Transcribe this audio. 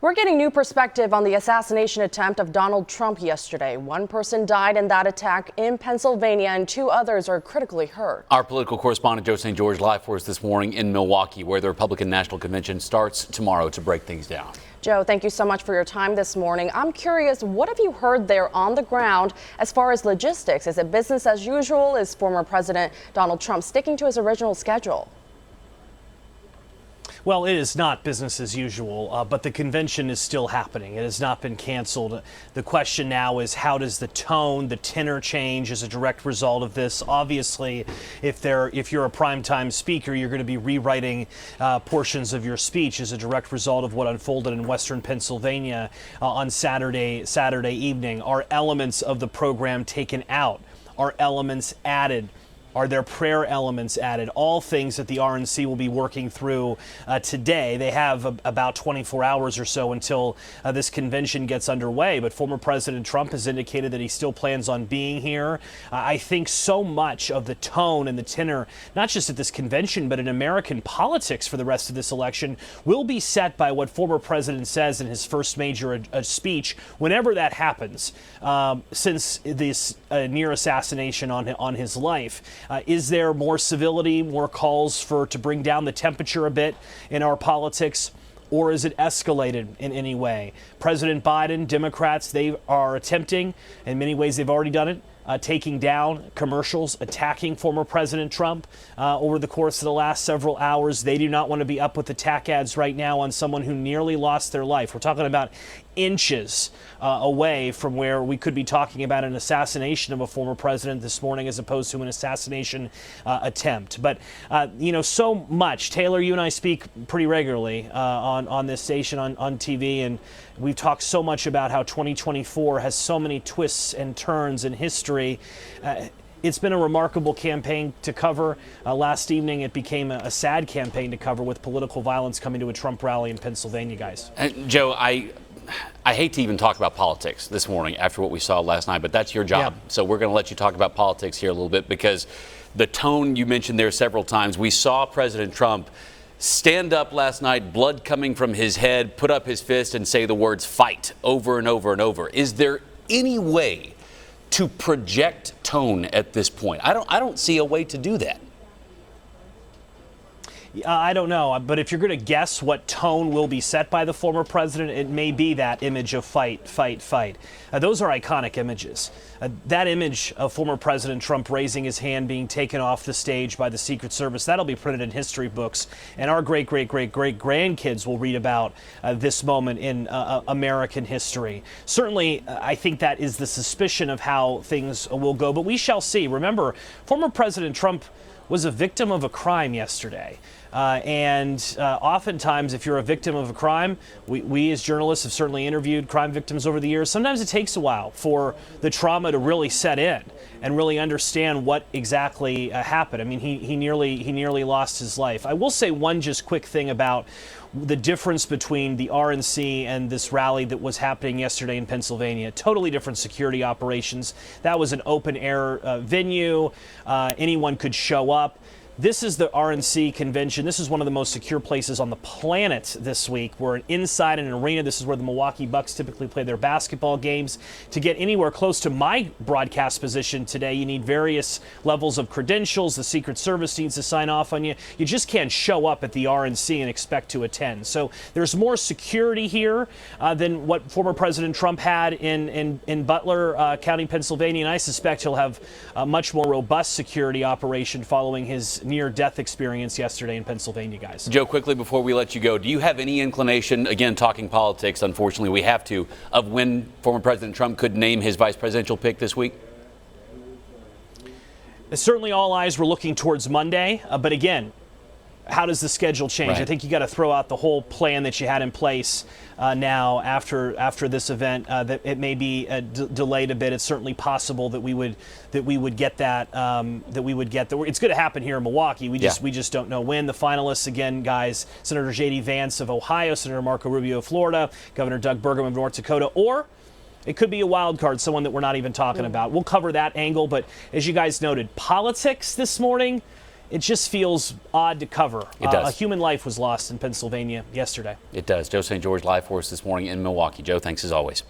We're getting new perspective on the assassination attempt of Donald Trump yesterday. One person died in that attack in Pennsylvania and two others are critically hurt. Our political correspondent Joe St. George live for us this morning in Milwaukee, where the Republican National Convention starts tomorrow to break things down. Joe, thank you so much for your time this morning. I'm curious, what have you heard there on the ground as far as logistics? Is it business as usual? Is former President Donald Trump sticking to his original schedule? Well, it is not business as usual, but the convention is still happening. It has not been canceled. The question now is, how does the tone, the tenor change as a direct result of this? Obviously, if you're a primetime speaker, you're going to be rewriting portions of your speech as a direct result of what unfolded in Western Pennsylvania on Saturday evening. Are elements of the program taken out? Are elements added? Are there prayer elements added? All things that the RNC will be working through today. They have about 24 hours or so until this convention gets underway. But former President Trump has indicated that he still plans on being here. I think so much of the tone and the tenor, not just at this convention, but in American politics for the rest of this election, will be set by what former president says in his first major speech, whenever that happens, since this near assassination on his life. Is there more civility, more calls to bring down the temperature a bit in our politics, or is it escalated in any way? President Biden, Democrats, they are attempting, in many ways they've already done it, taking down commercials, attacking former President Trump over the course of the last several hours. They do not want to be up with attack ads right now on someone who nearly lost their life. We're talking about inches away from where we could be talking about an assassination of a former president this morning as opposed to an assassination attempt. But, so much. Taylor, you and I speak pretty regularly on this station, on TV, and we've talked so much about how 2024 has so many twists and turns in history. It's been a remarkable campaign to cover. Last evening, it became a sad campaign to cover with political violence coming to a Trump rally in Pennsylvania, guys. Joe, I hate to even talk about politics this morning after what we saw last night, but that's your job. Yeah. So we're going to let you talk about politics here a little bit, because the tone you mentioned there several times. We saw President Trump stand up last night, blood coming from his head, put up his fist and say the words "fight" over and over and over. Is there any way to project tone at this point? I don't see a way to do that. I don't know, but if you're going to guess what tone will be set by the former president, it may be that image of fight, fight, fight. Those are iconic images. That image of former President Trump raising his hand, being taken off the stage by the Secret Service, that'll be printed in history books, and our great-great-great-great-grandkids will read about this moment in American history. Certainly, I think that is the suspicion of how things will go, but we shall see. Remember, former President Trump was a victim of a crime yesterday. Oftentimes, if you're a victim of a crime, we as journalists have certainly interviewed crime victims over the years. Sometimes it takes a while for the trauma to really set in and really understand what exactly happened. I mean, he nearly lost his life. I will say one just quick thing about the difference between the RNC and this rally that was happening yesterday in Pennsylvania. Totally different security operations. That was an open air venue. Anyone could show up. This is the RNC convention. This is one of the most secure places on the planet this week. We're inside an arena. This is where the Milwaukee Bucks typically play their basketball games. To get anywhere close to my broadcast position today, you need various levels of credentials. The Secret Service needs to sign off on you. You just can't show up at the RNC and expect to attend. So there's more security here than what former President Trump had in Butler County, Pennsylvania. And I suspect he'll have a much more robust security operation following his near-death experience yesterday in Pennsylvania, guys. Joe, quickly before we let you go, do you have any inclination, again, talking politics, unfortunately we have to, of when former President Trump could name his vice presidential pick this week? Certainly all eyes were looking towards Monday, but again, how does the schedule change? Right. I think you got to throw out the whole plan that you had in place now after this event. That it may be delayed a bit. It's certainly possible that we would get that. It's going to happen here in Milwaukee. We just don't know when. The finalists again, guys: Senator J.D. Vance of Ohio, Senator Marco Rubio of Florida, Governor Doug Burgum of North Dakota, or it could be a wild card, someone that we're not even talking about. We'll cover that angle. But as you guys noted, politics this morning, it just feels odd to cover. It does. A human life was lost in Pennsylvania yesterday. It does. Joe St. George live for us this morning in Milwaukee. Joe, thanks as always.